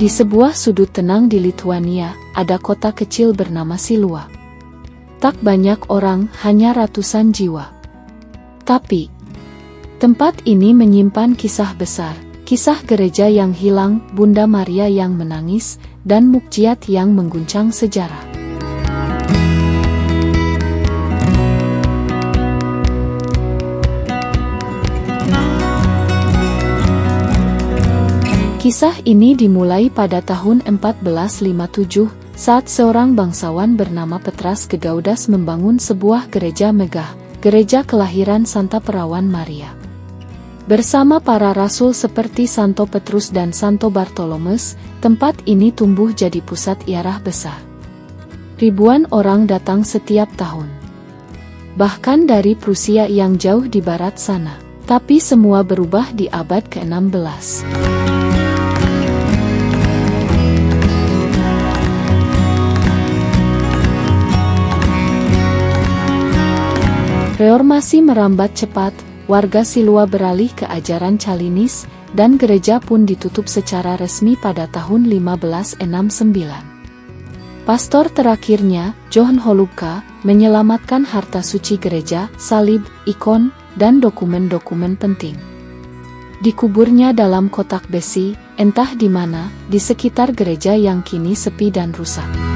Di sebuah sudut tenang di Lithuania, ada kota kecil bernama Silua. Tak banyak orang, hanya ratusan jiwa. Tapi, tempat ini menyimpan kisah besar, kisah gereja yang hilang, Bunda Maria yang menangis, dan mukjizat yang mengguncang sejarah. Kisah ini dimulai pada tahun 1457, saat seorang bangsawan bernama Petras Gegaudas membangun sebuah gereja megah, gereja kelahiran Santa Perawan Maria. Bersama para rasul seperti Santo Petrus dan Santo Bartolomeus, tempat ini tumbuh jadi pusat iarah besar. Ribuan orang datang setiap tahun. Bahkan dari Prusia yang jauh di barat sana. Tapi semua berubah di abad ke-16. Reformasi merambat cepat, warga Silua beralih ke ajaran Calinis, dan gereja pun ditutup secara resmi pada tahun 1569. Pastor terakhirnya, Johann Holubka, menyelamatkan harta suci gereja, salib, ikon, dan dokumen-dokumen penting. Dikuburnya dalam kotak besi, entah di mana, di sekitar gereja yang kini sepi dan rusak.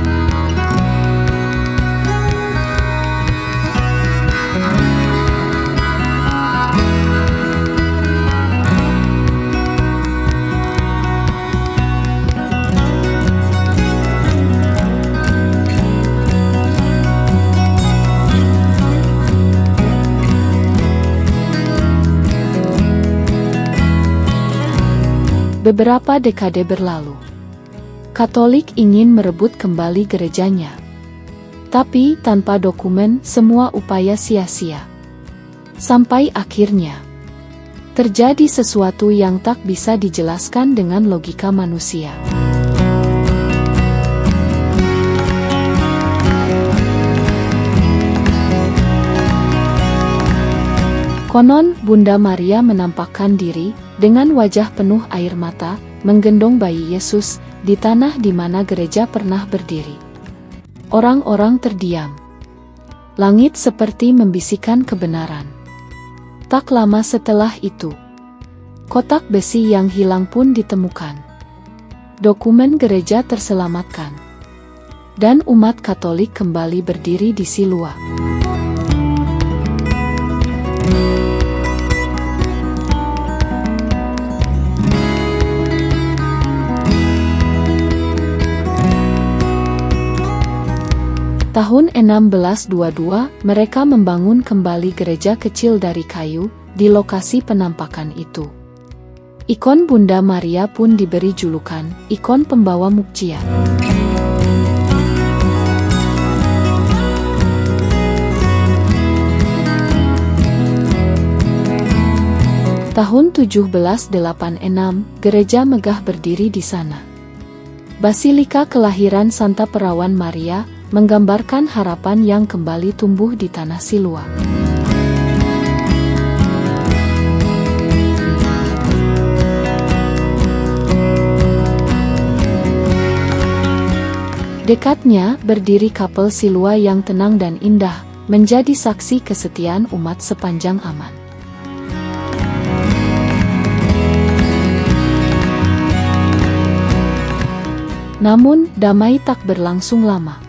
Beberapa dekade berlalu, Katolik ingin merebut kembali gerejanya. Tapi tanpa dokumen, semua upaya sia-sia. Sampai akhirnya, terjadi sesuatu yang tak bisa dijelaskan dengan logika manusia. Konon, Bunda Maria menampakkan diri, dengan wajah penuh air mata, menggendong bayi Yesus, di tanah di mana gereja pernah berdiri. Orang-orang terdiam. Langit seperti membisikkan kebenaran. Tak lama setelah itu, kotak besi yang hilang pun ditemukan. Dokumen gereja terselamatkan. Dan umat Katolik kembali berdiri di Silua. Tahun 1622, mereka membangun kembali gereja kecil dari kayu, di lokasi penampakan itu. Ikon Bunda Maria pun diberi julukan, ikon pembawa mukjizat. Tahun 1786, gereja megah berdiri di sana. Basilika Kelahiran Santa Perawan Maria, menggambarkan harapan yang kembali tumbuh di tanah Silua. Dekatnya berdiri kapel Silua yang tenang dan indah, menjadi saksi kesetiaan umat sepanjang zaman. Namun, damai tak berlangsung lama.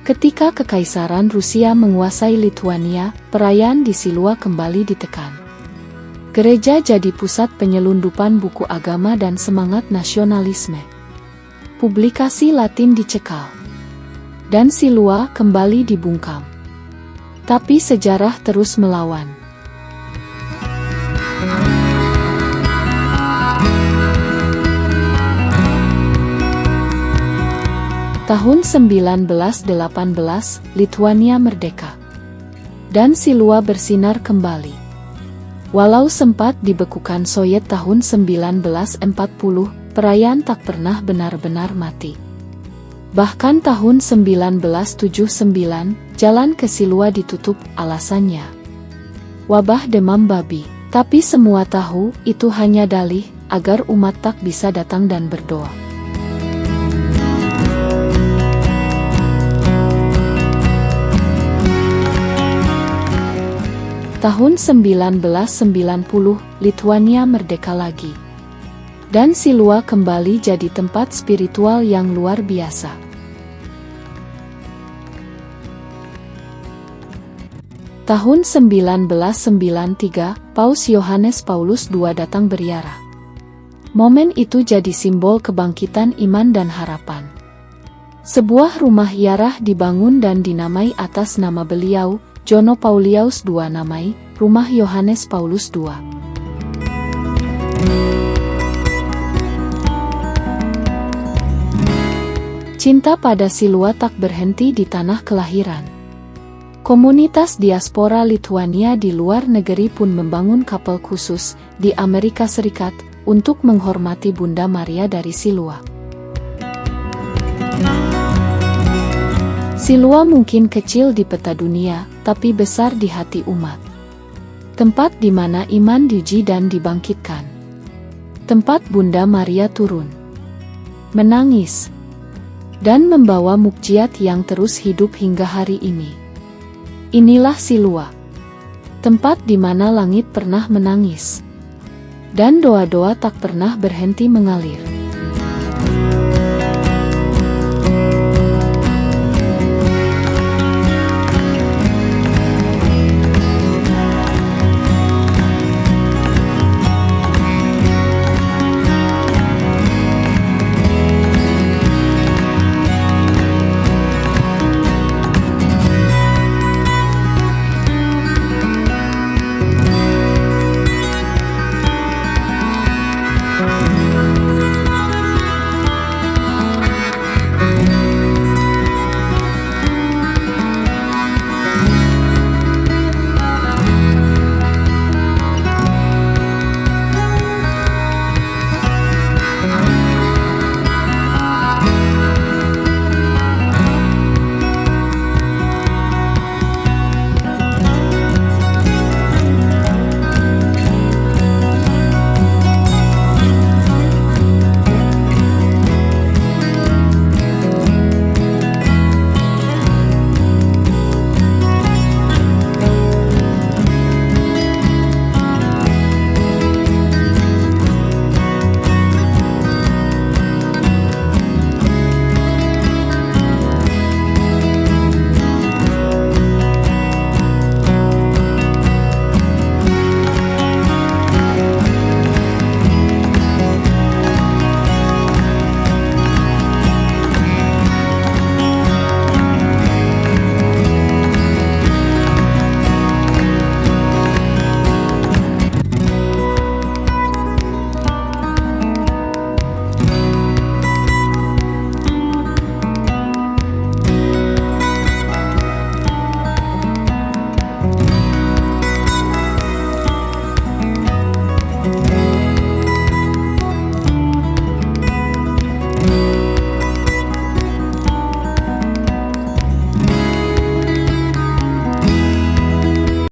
Ketika Kekaisaran Rusia menguasai Lithuania, perayaan di Silua kembali ditekan. Gereja jadi pusat penyelundupan buku agama dan semangat nasionalisme. Publikasi Latin dicekal. Dan Silua kembali dibungkam. Tapi sejarah terus melawan. Tahun 1918, Lithuania merdeka. Dan Silua bersinar kembali. Walau sempat dibekukan Soviet tahun 1940, perayaan tak pernah benar-benar mati. Bahkan tahun 1979, jalan ke Silua ditutup, alasannya wabah demam babi. Tapi semua tahu, itu hanya dalih, agar umat tak bisa datang dan berdoa. Tahun 1990, Lithuania merdeka lagi. Dan Siluva kembali jadi tempat spiritual yang luar biasa. Tahun 1993, Paus Yohanes Paulus II datang berziarah. Momen itu jadi simbol kebangkitan iman dan harapan. Sebuah rumah ziarah dibangun dan dinamai atas nama beliau, Jono Paulius II, namai Rumah Yohanes Paulus II. Cinta pada Siluva tak berhenti di tanah kelahiran. Komunitas diaspora Lithuania di luar negeri pun membangun kapel khusus di Amerika Serikat untuk menghormati Bunda Maria dari Siluva. Siluva mungkin kecil di peta dunia, tapi besar di hati umat. Tempat di mana iman diuji dan dibangkitkan. Tempat Bunda Maria turun, menangis, dan membawa mukjizat yang terus hidup hingga hari ini. Inilah Siluva, tempat di mana langit pernah menangis, dan doa-doa tak pernah berhenti mengalir.